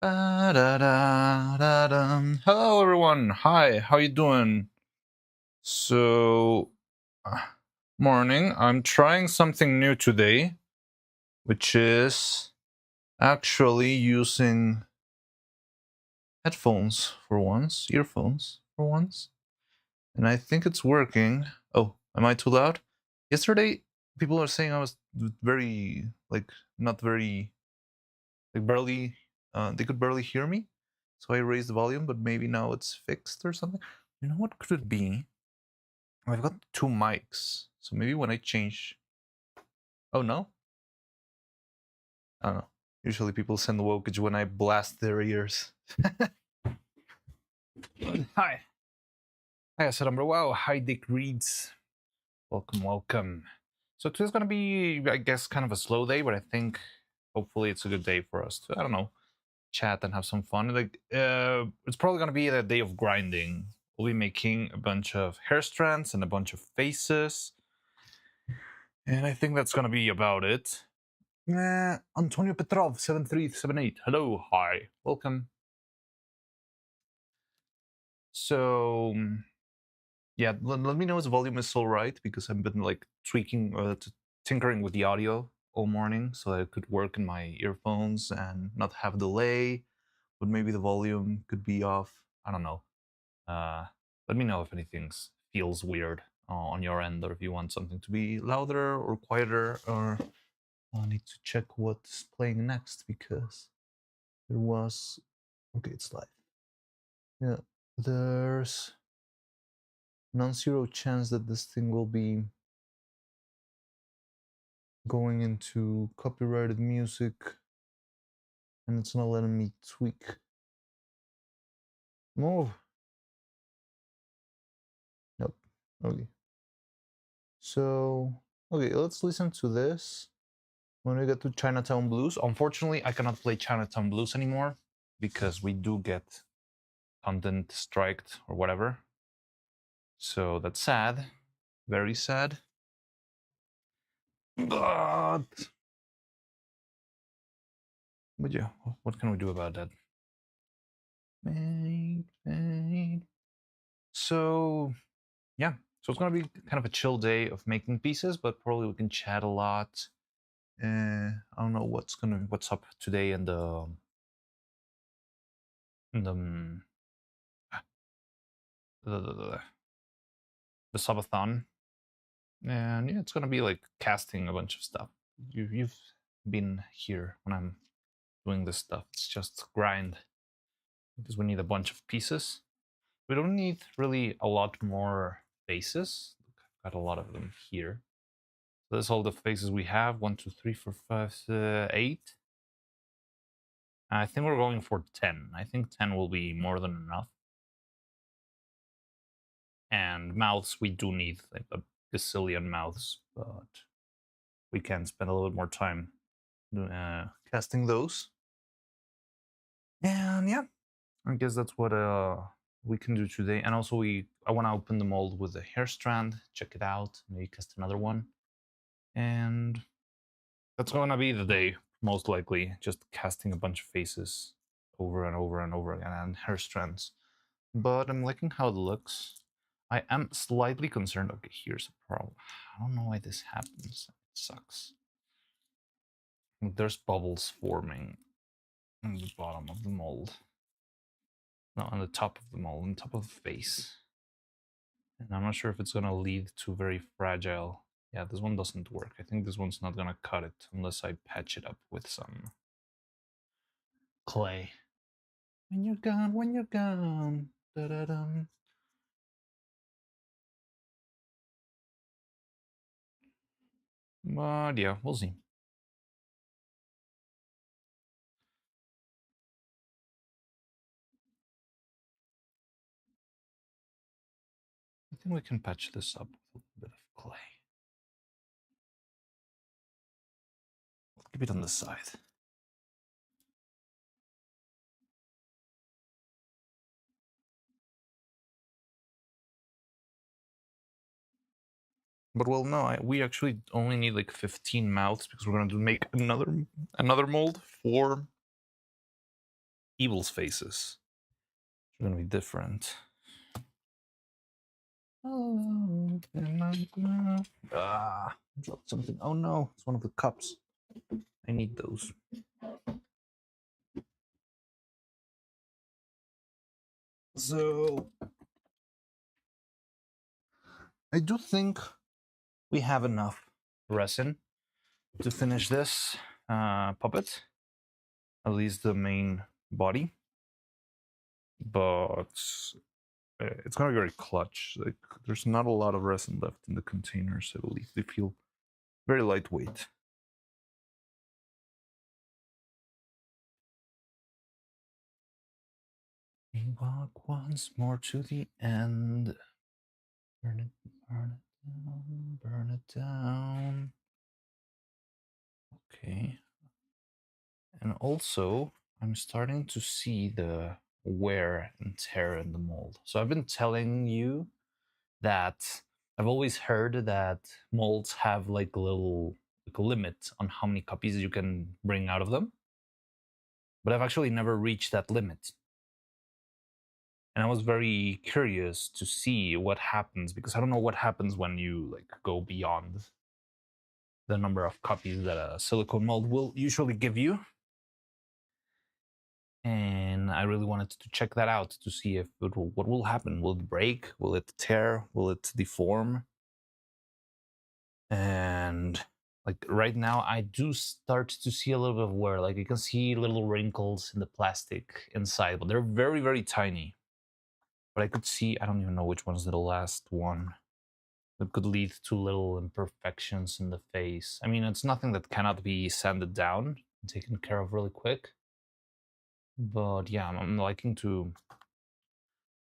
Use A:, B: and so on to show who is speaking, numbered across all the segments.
A: Ba-da-da-da-dum. Hello, everyone. Hi, how you doing? So, uh, morning. I'm trying something new today, which is actually using headphones for once, earphones for once, and I think it's working. Oh, am I too loud? Yesterday, people are saying I was very, not very, barely, they could barely hear me. So I raised the volume, but maybe now it's fixed or something. You know what could it be? I've got two mics, so maybe when I change... Oh, no? I don't know. Usually people send wokage when I blast their ears. Hi. Hi, Asad. Wow. Hi, Dick Reeds. Welcome, welcome. So today's gonna be, I guess, kind of a slow day, but I think hopefully it's a good day for us to, I don't know, chat and have some fun. It's probably gonna be a day of grinding. We'll be making a bunch of hair strands and a bunch of faces, and I think that's gonna be about it. Antonio Petrov 7378. Hello, hi, welcome. So yeah, let me know if the volume is all right, because I've been like tweaking, tinkering with the audio all morning, so that it could work in my earphones and not have delay. But maybe the volume could be off. I don't know. Let me know if anything feels weird on your end, or if you want something to be louder or quieter, or I need to check what's playing next, because there was... Okay, it's live. Yeah, there's non-zero chance that this thing will be going into copyrighted music, and it's not letting me tweak. Move. Nope. Okay. So, okay, let's listen to this. When we get to Chinatown Blues, unfortunately, I cannot play Chinatown Blues anymore, because we do get content striked or whatever. So that's sad. Very sad. But yeah, what can we do about that? So yeah, so it's gonna be kind of a chill day of making pieces, but probably we can chat a lot. I don't know what's up today in the the the, the subathon, and yeah, it's gonna be like casting a bunch of stuff. You've been here when I'm doing this stuff. It's just grind, because we need a bunch of pieces. We don't need really a lot more faces. I've got a lot of them here. So that's all the faces we have. 1, 2, 3, 4, 5, 8. I think we're going for 10. I think 10 will be more than enough. And mouths, we do need like a gazillion mouths, but we can spend a little bit more time casting those. And yeah, I guess that's what we can do today. And also, I want to open the mold with a hair strand, check it out, maybe cast another one. And that's going to be the day, most likely, just casting a bunch of faces over and over and over again, and hair strands. But I'm liking how it looks. I am slightly concerned. Okay, here's a problem. I don't know why this happens. It sucks. There's bubbles forming on the bottom of the mold. No, on the top of the mold, on top of the face. And I'm not sure if it's gonna lead to very fragile... Yeah, this one doesn't work. I think this one's not gonna cut it unless I patch it up with some clay. When you're gone, when you're gone. Da-da-dum. But yeah, we'll see. I think we can patch this up with a bit of clay. Keep it on the side. But well, no, we actually only need like 15 mouths, because we're gonna make another mold for evil's faces. They're gonna be different. Oh, dropped something. Oh no, it's one of the cups. I need those. So I do think we have enough resin to finish this puppet, at least the main body. But it's gonna be very clutch. Like, there's not a lot of resin left in the containers. I believe they feel very lightweight. We walk once more to the end. Burn it, burn it down, burn it down. Okay. And also, I'm starting to see the wear and tear in the mold. So I've been telling you that I've always heard that molds have like a little like a limit on how many copies you can bring out of them. But I've actually never reached that limit. And I was very curious to see what happens, because I don't know what happens when you like go beyond the number of copies that a silicone mold will usually give you. And I really wanted to check that out to see if what will happen. Will it break? Will it tear? Will it deform? And like right now, I do start to see a little bit of wear. Like you can see little wrinkles in the plastic inside, but they're very, very tiny. But I could see, I don't even know which one's the last one. It could lead to little imperfections in the face. I mean, it's nothing that cannot be sanded down and taken care of really quick. But yeah, I'm liking to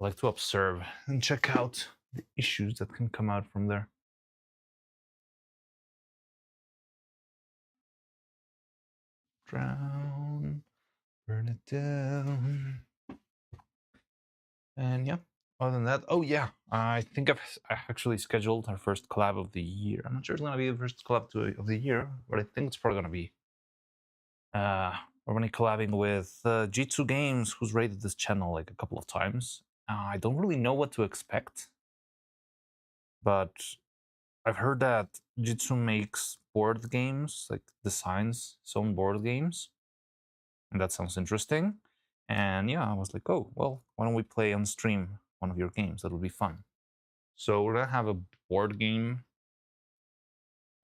A: observe and check out the issues that can come out from there. Drown, burn it down. And yeah, other than that, oh yeah, I think I actually scheduled our first collab of the year. I'm not sure it's gonna be the first collab of the year, but I think it's probably gonna be. We're gonna be collabing with Jitsu Games, who's rated this channel like a couple of times. I don't really know what to expect, but I've heard that Jitsu makes board games, like designs its own board games, and that sounds interesting. And yeah, I was like, oh, well, why don't we play on stream one of your games? That would be fun. So we're gonna have a board game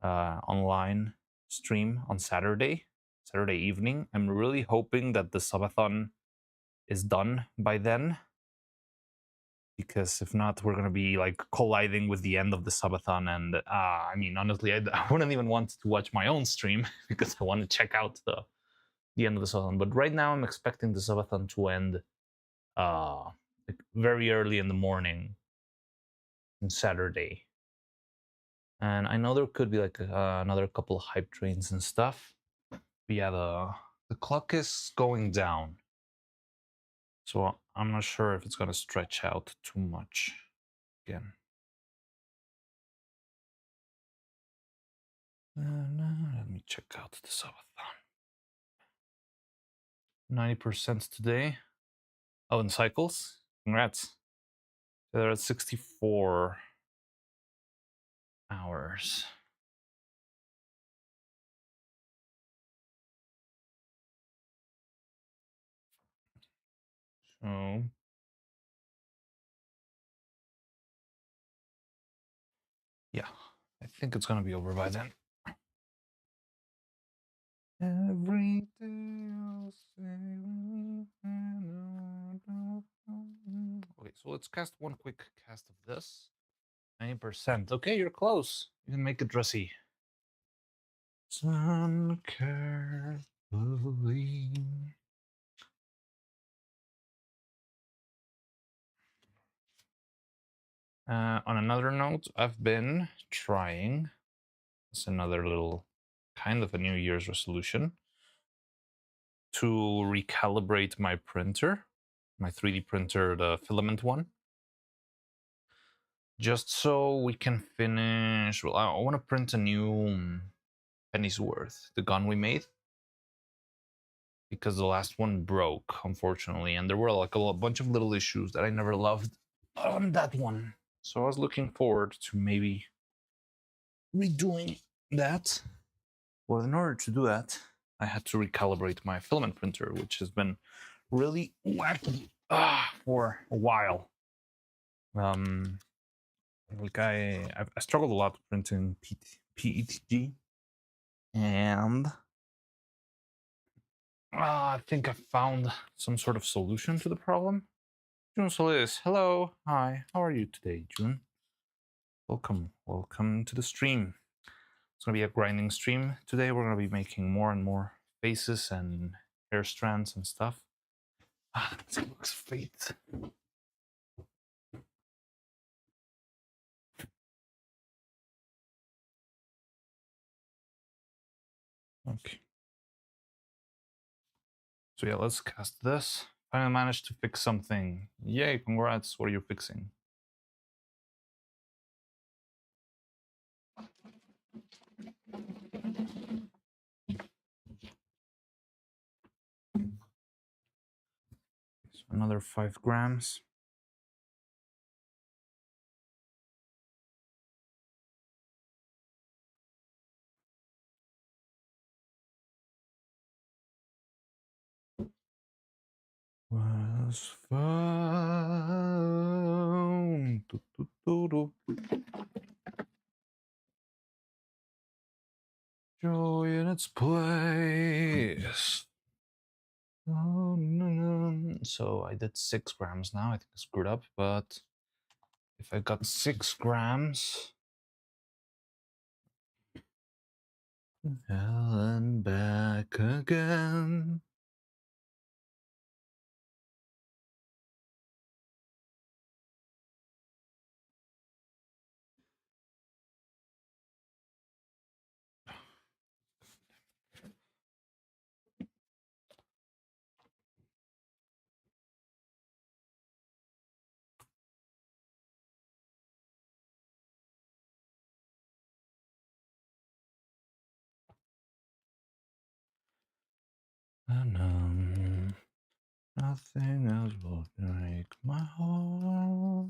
A: online stream on Saturday evening. I'm really hoping that the subathon is done by then, because if not, we're gonna be like colliding with the end of the subathon. And I mean, honestly, I wouldn't even want to watch my own stream because I want to check out the end of the subathon. But right now, I'm expecting the subathon to end like very early in the morning on Saturday. And I know there could be like another couple of hype trains and stuff. But yeah, the clock is going down, so I'm not sure if it's gonna stretch out too much again. Let me check out the subathon. 90% today. Oh, in cycles. Congrats. They're at 64 hours. So yeah, I think it's gonna be over by then. Every day I'll say. Okay, so let's cast one quick cast of this. 90%. Okay, you're close. You can make it dressy. Sun carefully. On another note, I've been trying. It's another little kind of a New Year's resolution to recalibrate my printer, my 3D printer, the filament one, just so we can finish. Well, I want to print a new Penny's Worth, the gun we made. because the last one broke, unfortunately, and there were like a bunch of little issues that I never loved on that one. So I was looking forward to maybe redoing that. Well, in order to do that, I had to recalibrate my filament printer, which has been really wacky for a while. Like I struggled a lot printing PETG, and I think I found some sort of solution to the problem. June Solis, hello, hi, how are you today, June? Welcome to the stream. It's gonna be a grinding stream today. We're gonna be making more and more faces and hair strands and stuff. It looks fate. Okay. So yeah, let's cast this. Finally managed to fix something. Yay, congrats. What are you fixing? So another 5 grams. Was found. Joy in its place. So I did 6 grams now. I think I screwed up, but if I got 6 grams, hell and back again. And nothing else will break my heart.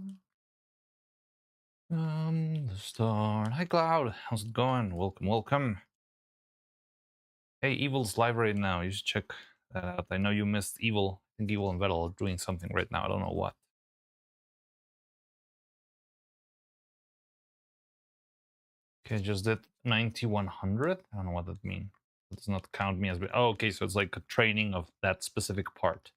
A: The star. Hi, Cloud. How's it going? Welcome. Hey, Evil's live right now. You should check that out. I know you missed Evil. I think Evil and Vettel are doing something right now. I don't know what. Okay, just did 9100. I don't know what that means. It does not count me as. Oh, okay, so it's like a training of that specific part.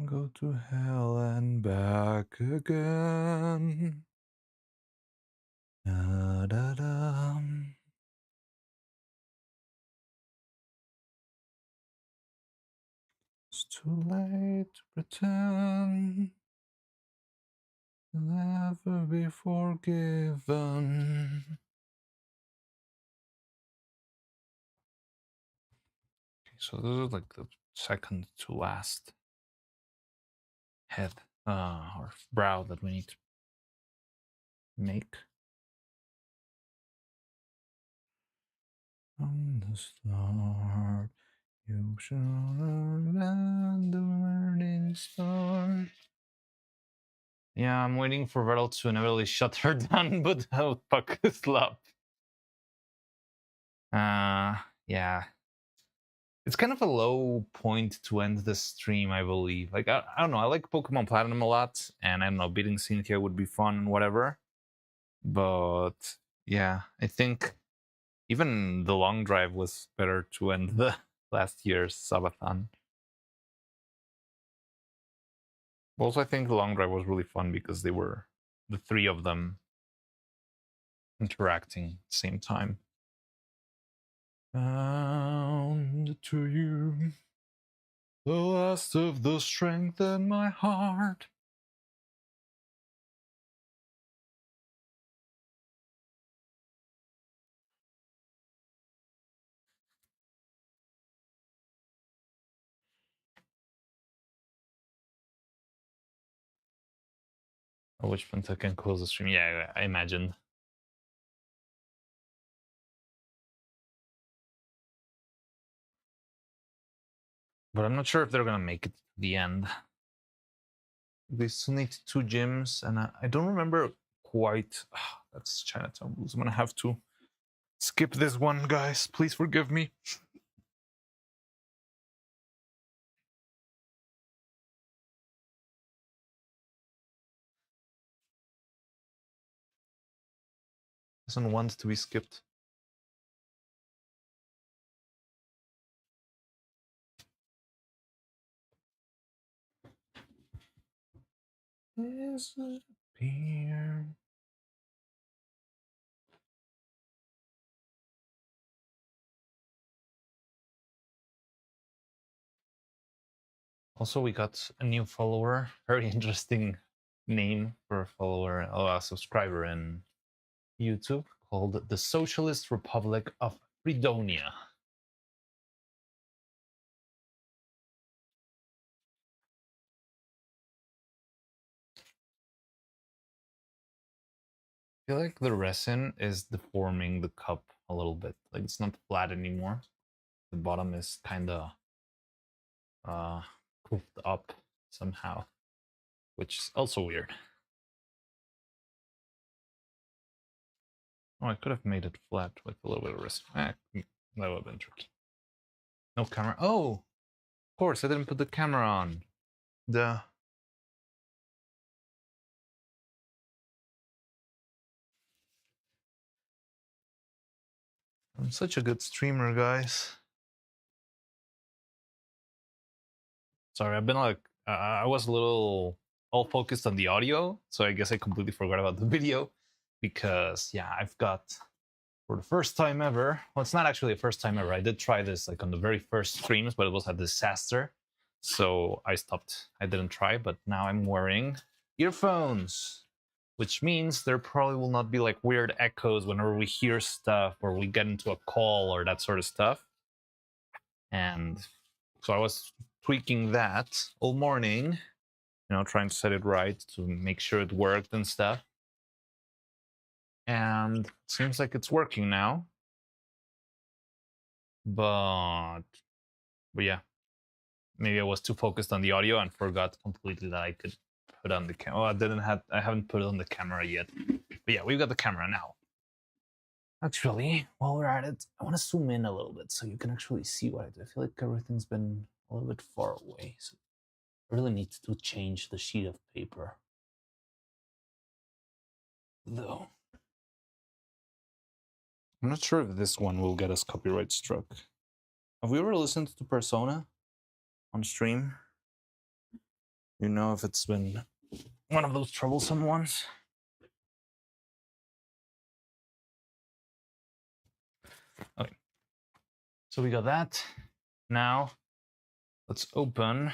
A: Go to hell and back again. Da, da, da. It's too late to pretend to never be forgiven. Okay, so this is like the second to last head or brow that we need to make. From the start, you shone and the burning star. Yeah, I'm waiting for Vettel to inevitably shut her down, but how fuck is love? Yeah. It's kind of a low point to end the stream, I believe. Like, I don't know, I like Pokemon Platinum a lot, and I don't know, beating Cynthia would be fun and whatever. But yeah, I think even the long drive was better to end the last year's Sabathon. Also, I think the long drive was really fun because they were the 3 of them interacting at the same time. Bound to you, the last of the strength in my heart. At which point I can close the stream. Yeah, I imagined. But I'm not sure if they're gonna make it to the end. They still need 2 gyms, and I don't remember quite. That's Chinatown Blues. I'm gonna have to skip this one, guys. Please forgive me. Doesn't want to be skipped. Disappear. Also, we got a new follower. Very interesting name for a follower, a subscriber in YouTube, called the Socialist Republic of Fredonia. I feel like the resin is deforming the cup a little bit. Like it's not flat anymore. The bottom is kind of cooked up somehow, which is also weird. Oh, I could have made it flat with a little bit of resin. That would have been tricky. No camera. Oh, of course, I didn't put the camera on. Duh. I'm such a good streamer, guys. Sorry, I've been like, I was a little all focused on the audio, so I guess I completely forgot about the video because, yeah, I've got, for the first time ever, well, it's not actually the first time ever. I did try this like on the very first streams, but it was a disaster. So I stopped. I didn't try, but now I'm wearing earphones, which means there probably will not be like weird echoes whenever we hear stuff or we get into a call or that sort of stuff. And so I was tweaking that all morning, you know, trying to set it right to make sure it worked and stuff. And it seems like it's working now. But yeah, maybe I was too focused on the audio and forgot completely that I could put on the camera. Oh, I haven't put it on the camera yet. But yeah, we've got the camera now. Actually, while we're at it, I want to zoom in a little bit so you can actually see what I do. I feel like everything's been a little bit far away, so I really need to change the sheet of paper. Though, I'm not sure if this one will get us copyright struck. Have we ever listened to Persona on stream? You know if it's been one of those troublesome ones? Okay. So we got that. Now, let's open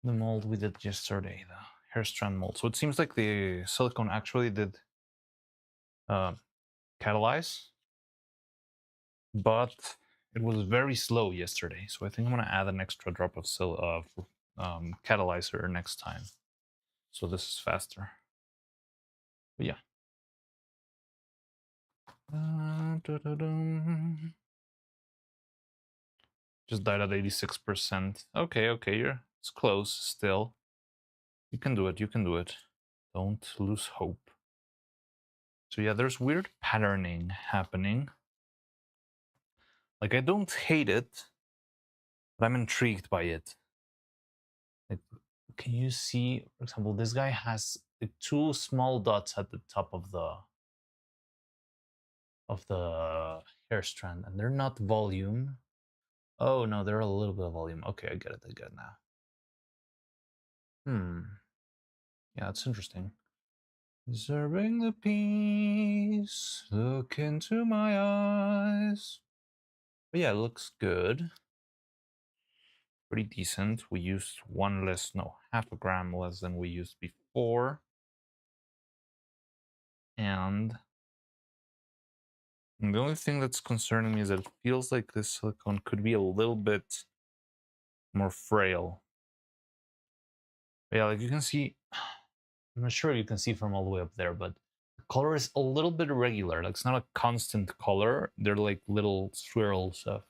A: the mold we did yesterday, the hair strand mold. So it seems like the silicone actually did catalyze, but it was very slow yesterday. So I think I'm gonna add an extra drop of catalyzer next time. So this is faster. But yeah. Just died at 86%. Okay, it's close still. You can do it, you can do it. Don't lose hope. So yeah, there's weird patterning happening. Like, I don't hate it, but I'm intrigued by it. Like, can you see, for example, this guy has the 2 small dots at the top of the hair strand, and they're not volume. Oh no, they're a little bit of volume. Okay, I get it now. Yeah, it's interesting. Observing the peace, look into my eyes. But yeah, it looks good. Pretty decent. We used half a gram less than we used before. And the only thing that's concerning me is that it feels like this silicone could be a little bit more frail. Yeah, like you can see, I'm not sure you can see from all the way up there, but the color is a little bit irregular. Like it's not a constant color. They're like little swirls of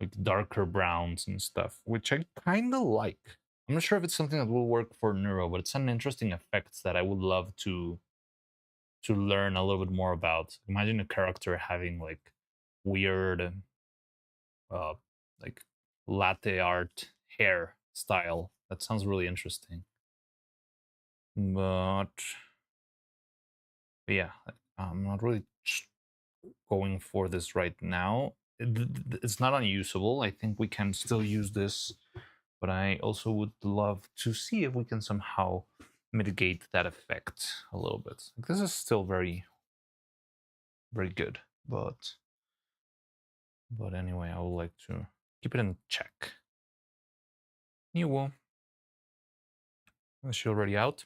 A: like darker browns and stuff, which I kind of like. I'm not sure if it's something that will work for Neuro, but it's an interesting effect that I would love to learn a little bit more about. Imagine a character having like weird, uh, like latte art hair style. That sounds really interesting. But yeah, I'm not really going for this right now. It's not unusable. I think we can still use this, but I also would love to see if we can somehow mitigate that effect a little bit. Like, this is still very, very good, but anyway, I would like to keep it in check. You is she already out?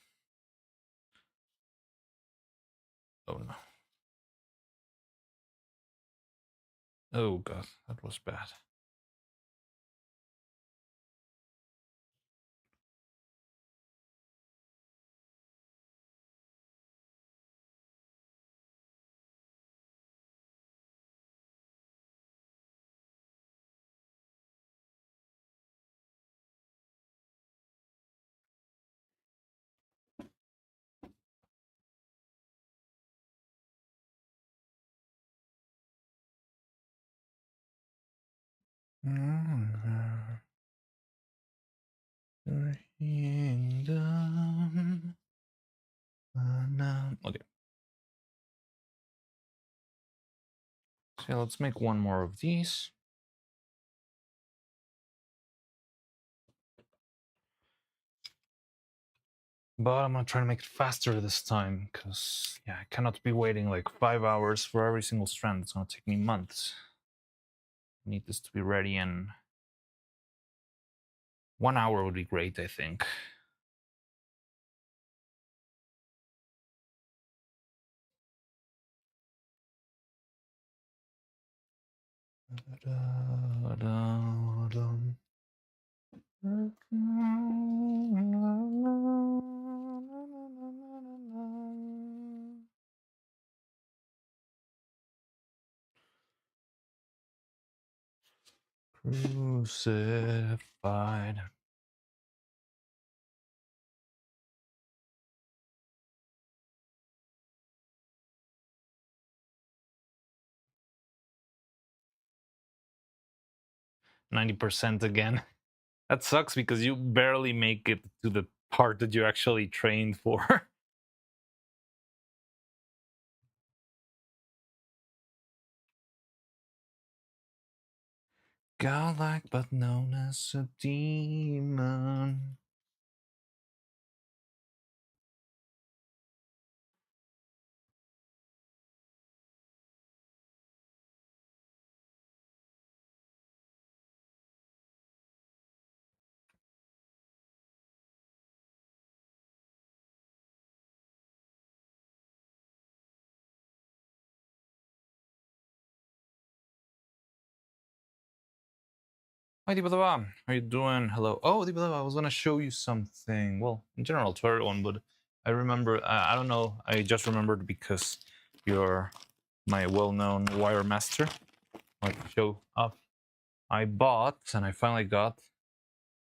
A: Oh no. Oh god, that was bad. Okay. So let's make one more of these. But I'm gonna try to make it faster this time, because yeah, I cannot be waiting like 5 hours for every single strand. It's gonna take me months. I need this to be ready in 1 hour would be great, I think. Crucified. %90 again. That sucks because you barely make it to the part that you actually trained for. Godlike but known as a demon. Hi, Dibadaba. How you doing? Hello. Oh, Dibadaba, I was gonna show you something. Well, in general to everyone, but I remember. I don't know. I just remembered because you're my well-known wire master. Like show off. I bought and I finally got.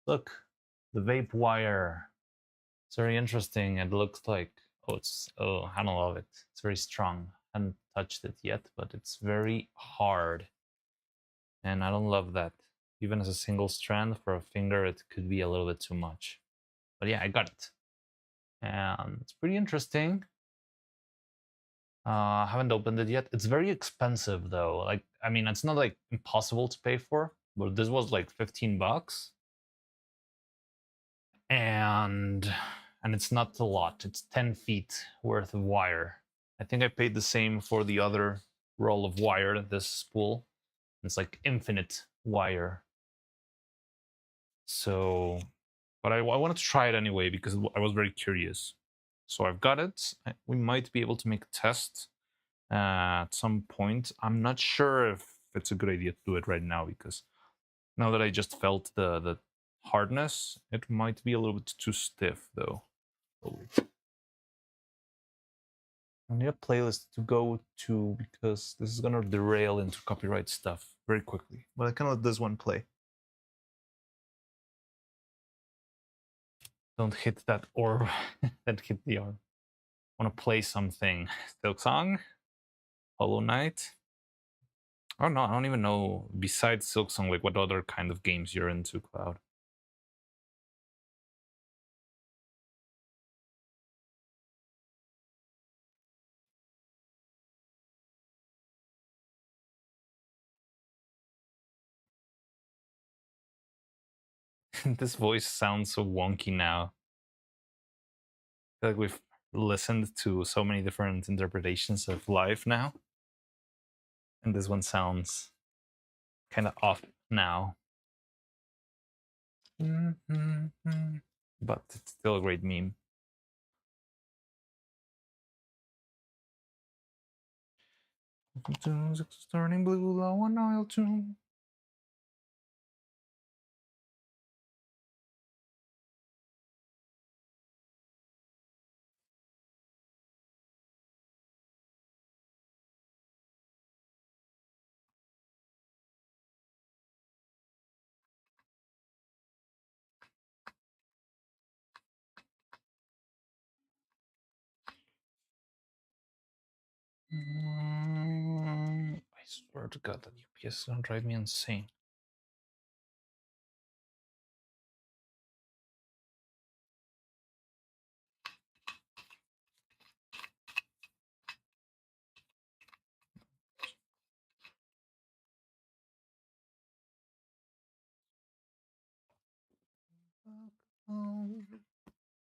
A: Look, the vape wire. It's very interesting. It looks like I don't love it. It's very strong. I haven't touched it yet, but it's very hard, and I don't love that. Even as a single strand for a finger, it could be a little bit too much. But yeah, I got it, and it's pretty interesting. I haven't opened it yet. It's very expensive though. Like, I mean, it's not like impossible to pay for, but this was like $15, and it's not a lot. It's 10 feet worth of wire. I think I paid the same for the other roll of wire, this spool. It's like infinite wire. So, but I wanted to try it anyway because I was very curious. So I've got it. We might be able to make a test at some point. I'm not sure if it's a good idea to do it right now because now that I just felt the hardness, it might be a little bit too stiff though. I need a playlist to go to because this is gonna derail into copyright stuff very quickly. But I can let this one play. Don't hit that orb. That hit the orb. I want to play something. Silksong? Hollow Knight? Oh no, I don't even know. Besides Silksong, like what other kind of games you're into, Cloud? This voice sounds so wonky now. I feel like we've listened to so many different interpretations of life now. And this one sounds kind of off now. But it's still a great meme. Turning blue, low on oil tune. I swear to God that UPS is gonna drive me insane.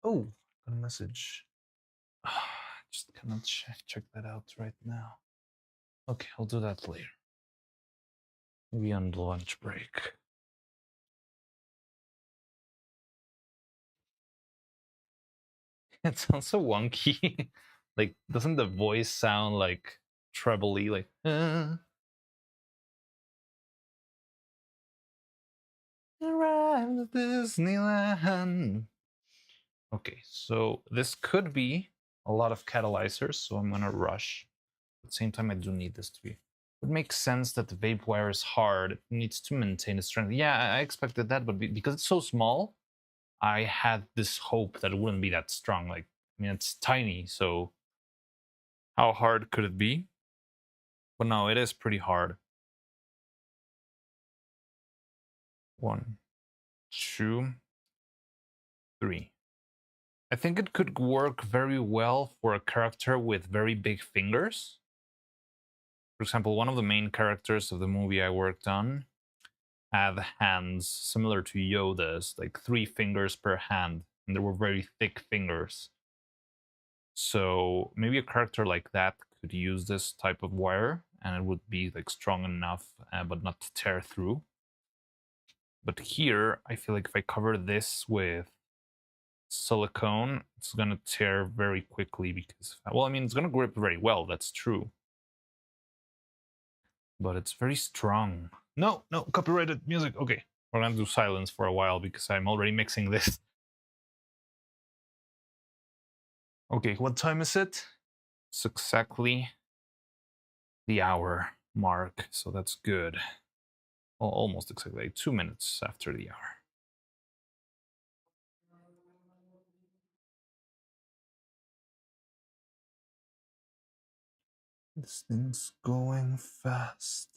A: Oh, got a message. Just cannot check that out right now. Okay, I'll do that later. Maybe on the lunch break. It sounds so wonky. Like, doesn't the voice sound like trebly? Like, arrived at Disneyland. Okay, so this could be a lot of catalyzers, so I'm gonna rush. At the same time, I do need this to be. It makes sense that the vape wire is hard. It needs to maintain its strength. Yeah, I expected that, but because it's so small, I had this hope that it wouldn't be that strong. Like, I mean, it's tiny, so how hard could it be? But no, it is pretty hard. 1, 2, 3. I think it could work very well for a character with very big fingers. For example, one of the main characters of the movie I worked on had hands similar to Yoda's, like 3 fingers per hand, and they were very thick fingers. So maybe a character like that could use this type of wire, and it would be like strong enough, but not to tear through. But here, I feel like if I cover this with silicone, it's gonna tear very quickly because, well, I mean, it's gonna grip very well, that's true. But it's very strong. No, copyrighted music. Okay, we're gonna do silence for a while because I'm already mixing this. Okay, what time is it? It's exactly the hour mark, so that's good. Well, almost exactly, like 2 minutes after the hour. This thing's going fast.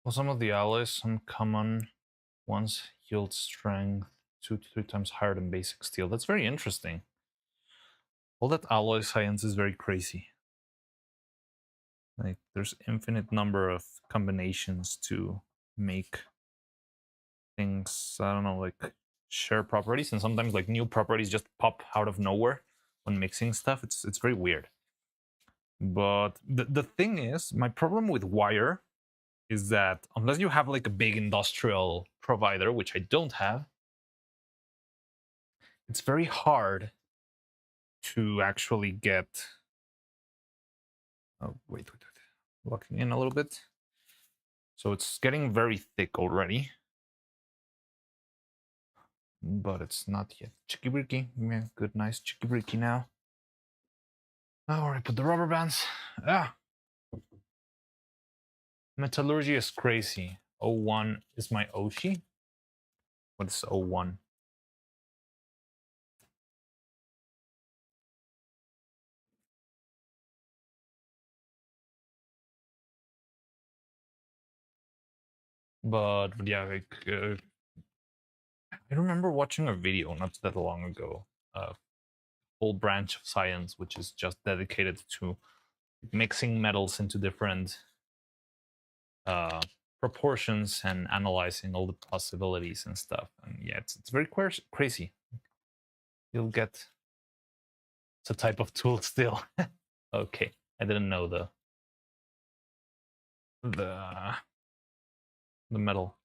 A: Well, some of the alloys, some common ones, yield strength. 2 to 3 times higher than basic steel. That's very interesting. All that alloy science is very crazy. Like, there's infinite number of combinations to make things, I don't know, like share properties, and sometimes like new properties just pop out of nowhere when mixing stuff. It's very weird. But the thing is, my problem with wire is that unless you have like a big industrial provider, which I don't have, it's very hard to actually get. Oh, wait. Locking in a little bit. So it's getting very thick already. But it's not yet chicky bricky. Yeah, good, nice chicky bricky now. All right, put the rubber bands. Metallurgy is crazy. 01 is my Oshi. What is 01? But yeah, like, I remember watching a video not that long ago, a whole branch of science which is just dedicated to mixing metals into different proportions and analyzing all the possibilities and stuff. And yeah, it's very crazy. You'll get it's a type of tool still. Okay, I didn't know the metal.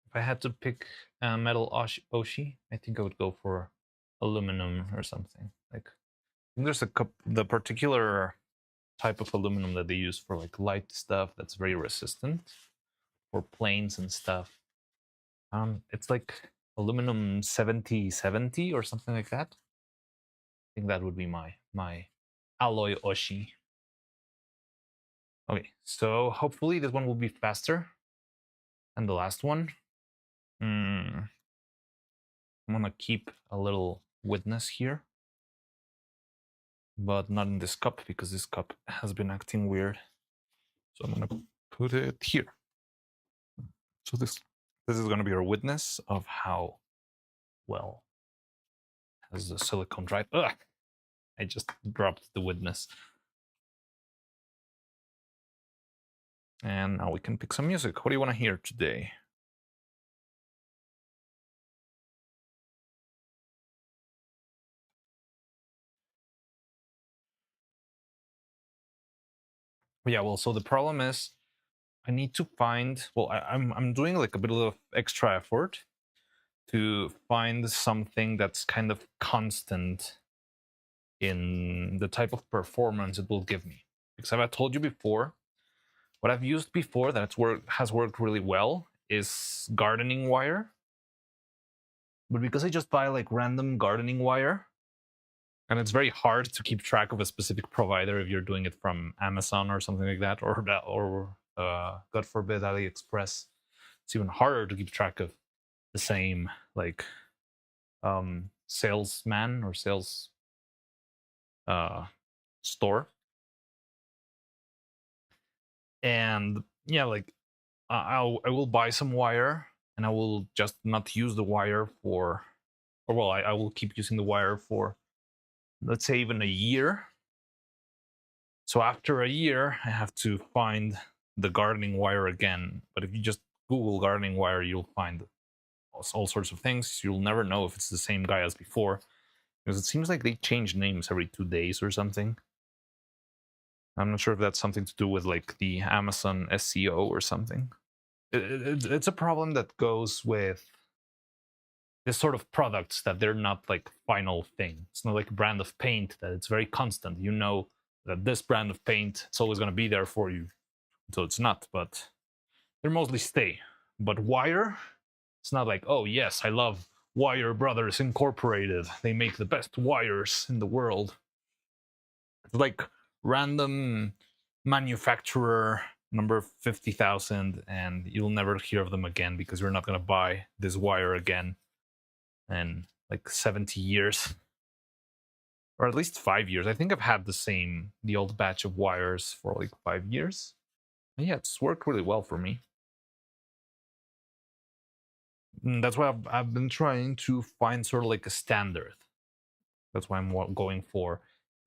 A: If I had to pick a metal Oshi, I think I would go for aluminum or something. Like, I think there's the particular type of aluminum that they use for like light stuff that's very resistant for planes and stuff. It's like aluminum 7070 or something like that. I think that would be my alloy Oshi. Okay, so hopefully this one will be faster than the last one. I'm gonna keep a little witness here, but not in this cup because this cup has been acting weird. So I'm gonna put it here. So this is gonna be our witness of how well has the silicone dried. Ugh! I just dropped the witness. And now we can pick some music. What do you want to hear today? Yeah, well, so the problem is I need to find, well, I'm doing like a bit of extra effort to find something that's kind of constant in the type of performance it will give me. Because I've told you before, what I've used before that has worked really well is gardening wire. But because I just buy like random gardening wire, and it's very hard to keep track of a specific provider if you're doing it from Amazon or something like that, or God forbid AliExpress. It's even harder to keep track of the same like salesman or sales store. And yeah, like I will buy some wire and I will just not use the wire for, or well, I will keep using the wire for, let's say, even a year. So after a year, I have to find the gardening wire again. But if you just Google gardening wire, you'll find all sorts of things. You'll never know if it's the same guy as before, because it seems like they change names every 2 days or something. I'm not sure if that's something to do with like the Amazon SEO or something. It's a problem that goes with this sort of products that they're not like final thing. It's not like a brand of paint that it's very constant. You know that this brand of paint, it's always going to be there for you. So it's not, but they mostly stay. But wire, it's not like, oh yes, I love Wire Brothers Incorporated. They make the best wires in the world. It's like random manufacturer number 50,000, and you'll never hear of them again because you're not going to buy this wire again in like 70 years. Or at least 5 years. I think I've had the old batch of wires for like 5 years. And yeah, it's worked really well for me. That's why I've been trying to find sort of like a standard. That's why I'm going for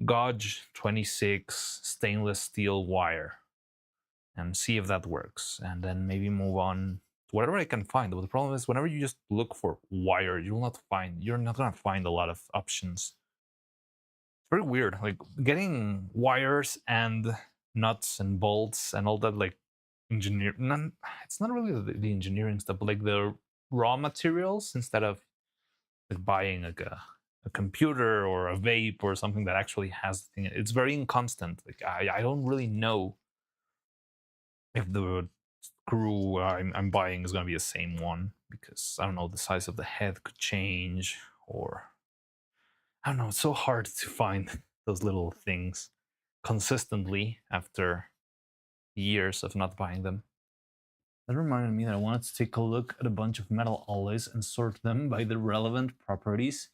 A: Gauge 26 stainless steel wire and see if that works. And then maybe move on to whatever I can find. But the problem is whenever you just look for wire, you're not gonna find a lot of options. It's very weird. Like getting wires and nuts and bolts and all that like it's not really the engineering stuff, but like the raw materials instead of like buying like a computer or a vape or something that actually has the thing. It's very inconstant. Like I don't really know if the screw I'm buying is going to be the same one, because I don't know, the size of the head could change, or I don't know. It's so hard to find those little things consistently after years of not buying them. That reminded me that I wanted to take a look at a bunch of metal alloys and sort them by the relevant properties.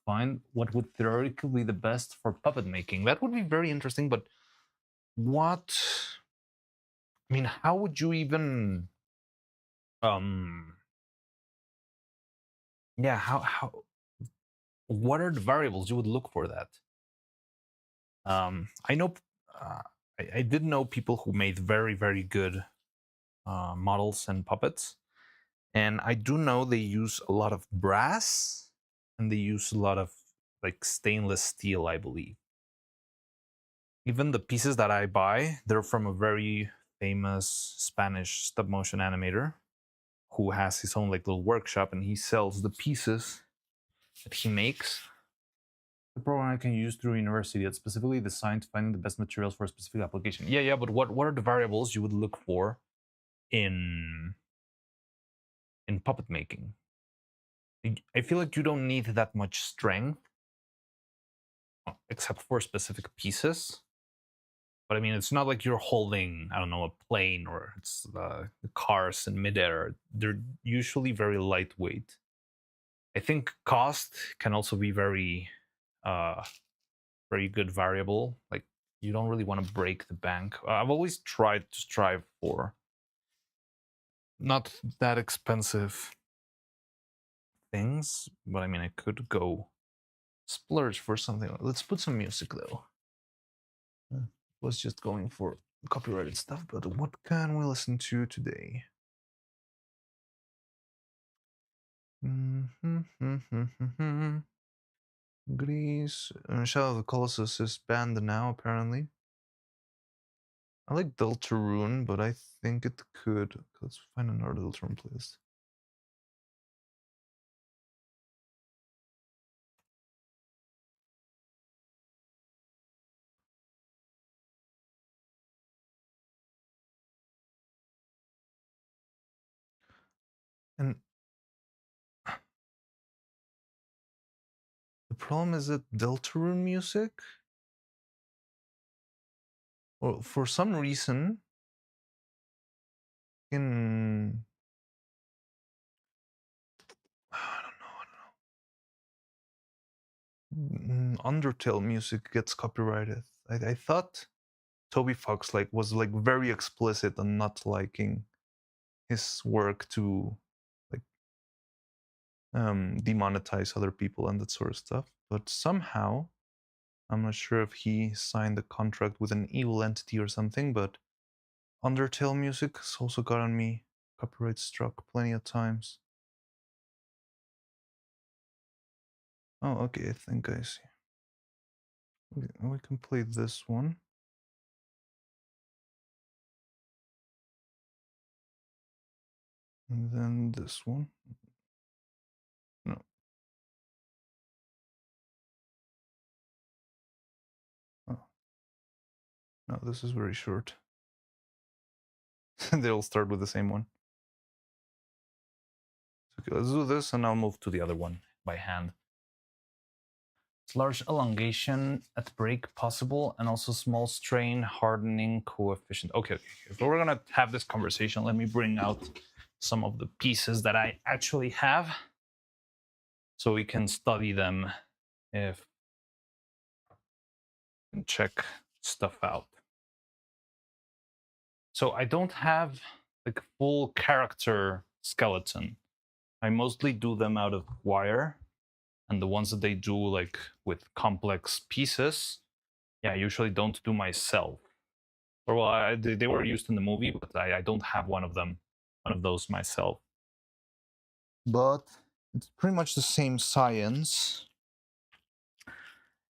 A: Find what would theoretically be the best for puppet making. That would be very interesting, but what? I mean, how would you even? Yeah, how? What are the variables you would look for that? I know, uh, I did know people who made very good models and puppets, and I do know they use a lot of brass and they use a lot of like stainless steel, I believe. Even the pieces that I buy, they're from a very famous Spanish stop motion animator who has his own like little workshop, and he sells the pieces that he makes. The program I can use through university that's specifically designed to finding the best materials for a specific application. Yeah, but what are the variables you would look for in puppet making? I feel like you don't need that much strength except for specific pieces. But I mean, it's not like you're holding, I don't know, a plane or it's the cars in midair. They're usually very lightweight. I think cost can also be very good variable. Like you don't really want to break the bank. I've always tried to strive for not that expensive things, but I mean, I could go splurge for something. Let's put some music though. Was just going for copyrighted stuff, but what can we listen to today? Grease. Shadow of the Colossus is banned now, apparently. I like Deltarune, but I think it could. Let's find another Deltarune playlist. And the problem is that Deltarune music, or for some reason, in I don't know. Undertale music gets copyrighted. I thought Toby Fox was very explicit on not liking his work to like demonetize other people and that sort of stuff. But somehow, I'm not sure if he signed a contract with an evil entity or something, but Undertale music has also gotten me copyright struck plenty of times. Oh, okay, I think I see. We can play this one. And then this one. No. Oh. No, this is very short. They all start with the same one. Okay, let's do this and I'll move to the other one by hand. It's large elongation at break possible and also small strain hardening coefficient. Okay. If we're gonna have this conversation, let me bring out some of the pieces that I actually have so we can study them and check stuff out. So I don't have like a full character skeleton. I mostly do them out of wire, and the ones that they do like with complex pieces, yeah, I usually don't do myself. Or well, they were used in the movie, but I don't have one of them, one of those myself. But it's pretty much the same science.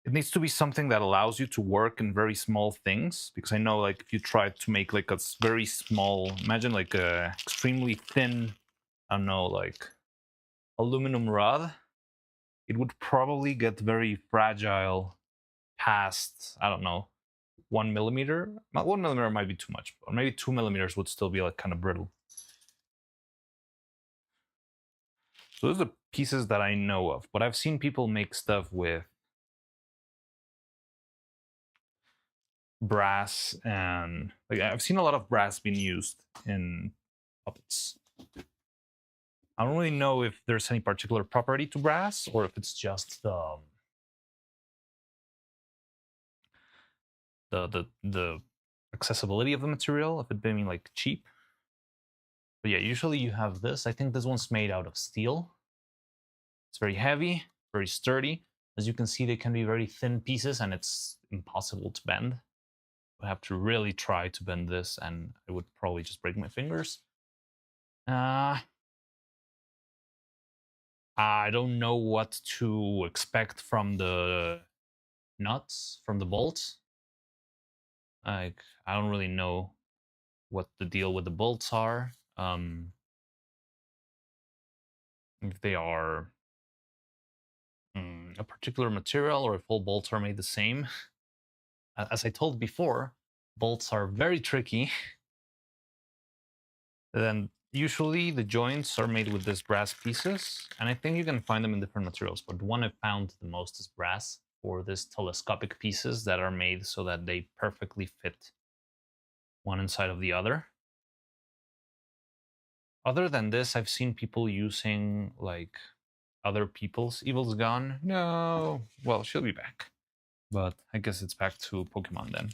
A: It needs to be something that allows you to work in very small things, because I know like if you try to make like a very small, imagine like a extremely thin, I don't know, like aluminum rod, it would probably get very fragile past, I don't know, 1 millimeter. 1 millimeter might be too much, or maybe 2 millimeters would still be like kind of brittle. So those are pieces that I know of, but I've seen people make stuff with brass, and like I've seen a lot of brass being used in puppets. I don't really know if there's any particular property to brass or if it's just the accessibility of the material, if it being like cheap. But yeah, usually you have this. I think this one's made out of steel. It's very heavy, very sturdy. As you can see, they can be very thin pieces and it's impossible to bend. I have to really try to bend this and I would probably just break my fingers. I don't know what to expect from the nuts, from the bolts. Like, I don't really know what the deal with the bolts are. If they are a particular material or if all bolts are made the same. As I told before, bolts are very tricky. Then usually the joints are made with this brass pieces, and I think you can find them in different materials, but the one I found the most is brass for this telescopic pieces that are made so that they perfectly fit one inside of the other. Other than this, I've seen people using like other people's Evil's gone. No, well, she'll be back. But I guess it's back to Pokemon then.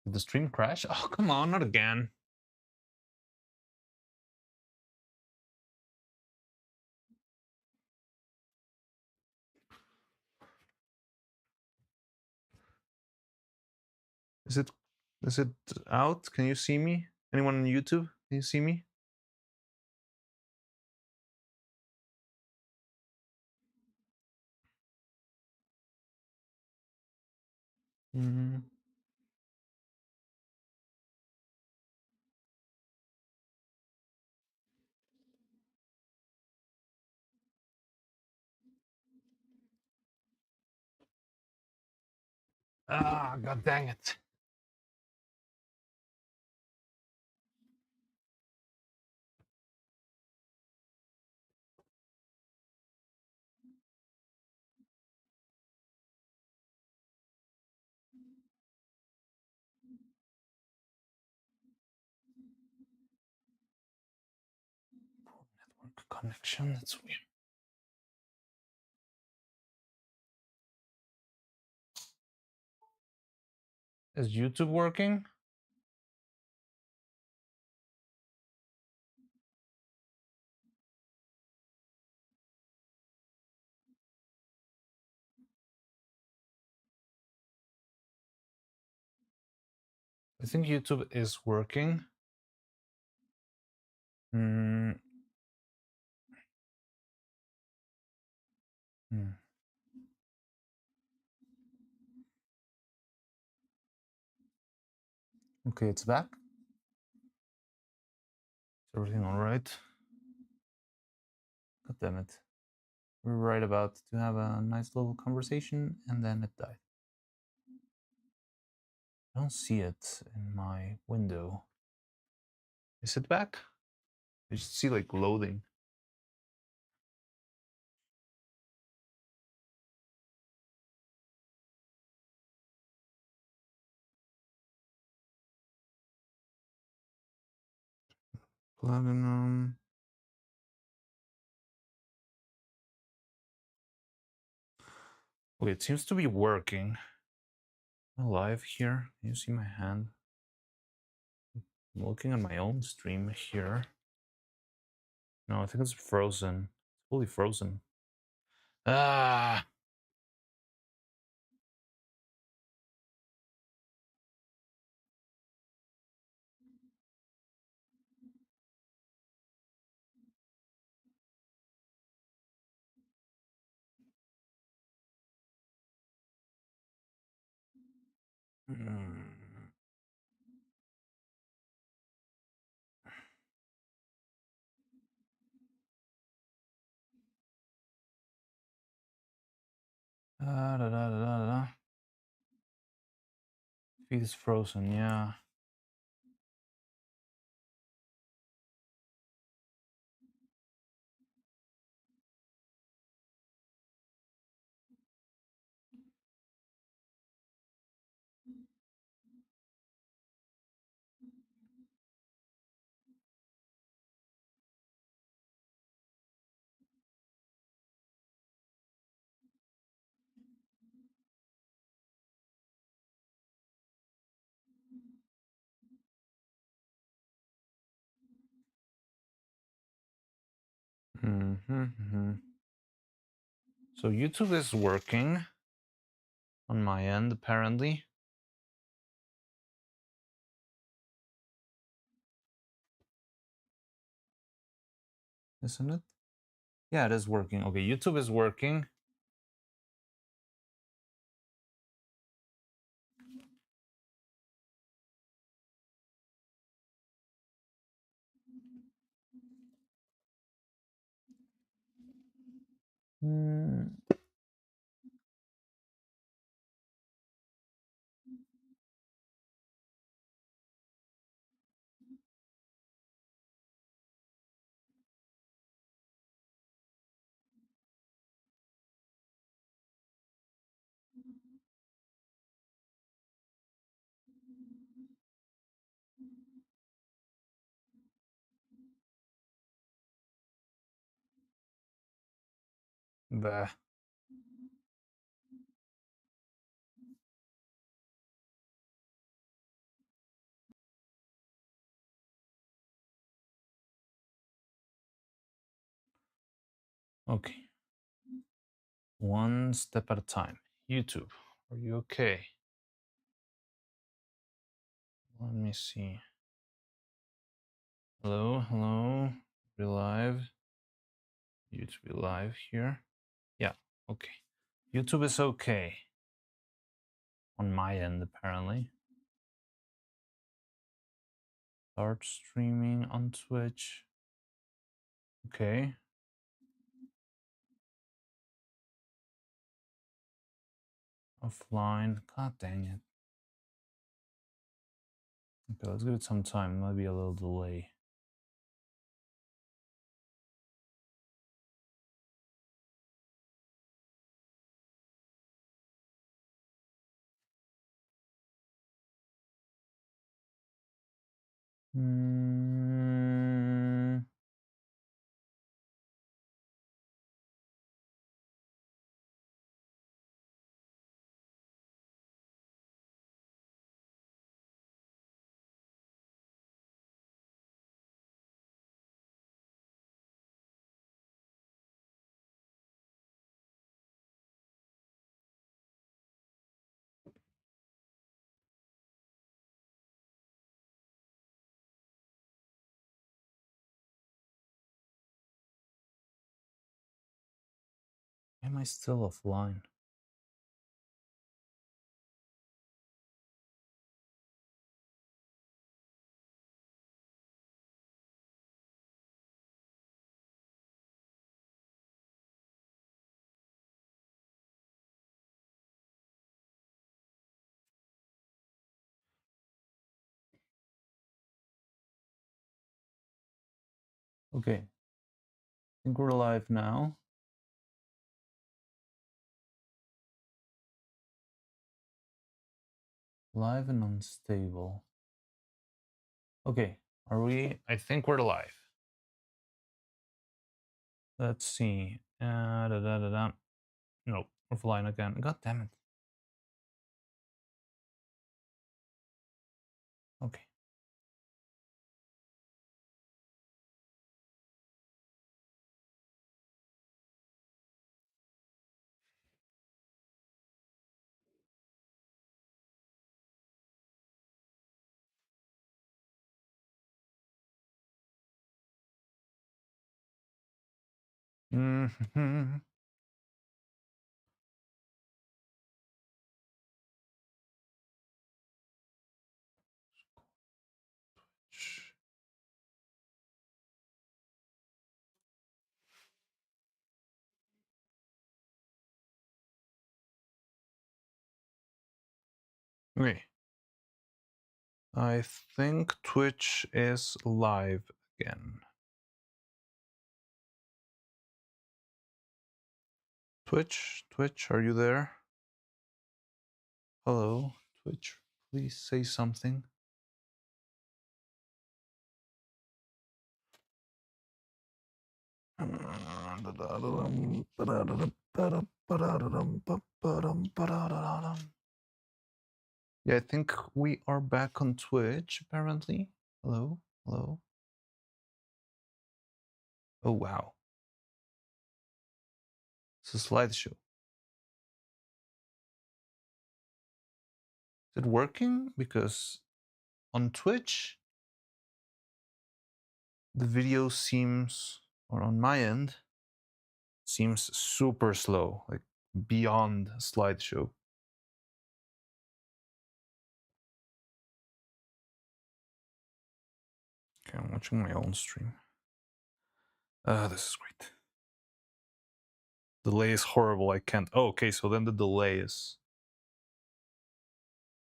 A: Did the stream crash? Oh, come on, not again. Is it out? Can you see me? Anyone on YouTube? Can you see me? Mm. Ah, god dang it. Network connection, that's weird. Is YouTube working? I think YouTube is working. Mm. Mm. Okay, it's back. Is everything all right? God damn it. We were right about to have a nice little conversation and then it died. I don't see it in my window. Is it back? I just see like loading. Platinum. Okay, it seems to be working. Am I live here? Can you see my hand? I'm looking at my own stream here. No, I think it's frozen. It's fully frozen. Ah! Mm. Da, da, da, da, da. Feed is frozen, yeah. Mm-hmm. So YouTube is working on my end, apparently. Isn't it? Yeah, it is working. Okay, YouTube is working. Mm. Bah. Okay. One step at a time. YouTube, are you okay? Let me see. Hello, hello. Be live. YouTube live here. Yeah, okay. YouTube is okay. On my end, apparently. Start streaming on Twitch. Okay. Offline. God dang it. Okay, let's give it some time. Might be a little delay. Mm. Am I still offline? Okay. I think we're live now. Live and unstable. Okay. Are we? I think we're live. Let's see. Da, da, da, da. Nope. Offline again. God damn it. Mm-hmm. Okay. I think Twitch is live again. Twitch, are you there? Hello, Twitch, please say something. Yeah, I think we are back on Twitch, apparently. Hello, hello. Oh, wow. It's a slideshow. Is it working? Because on Twitch, the video seems, or on my end, seems super slow, like beyond slideshow. Okay, I'm watching my own stream. This is great. Delay is horrible. I can't. Oh, okay, so then the delay is.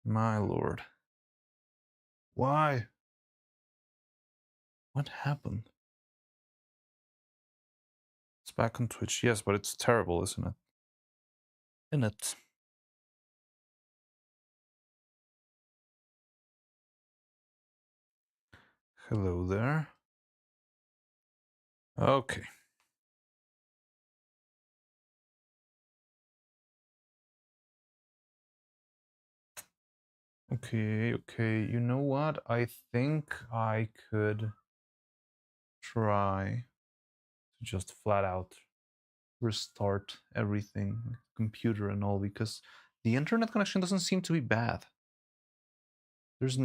A: My lord. Why? What happened? It's back on Twitch. Yes, but it's terrible, isn't it? Isn't it? Hello there. Okay. Okay, okay. You know what? I think I could try to just flat out restart everything, computer and all, because the internet connection doesn't seem to be bad. There's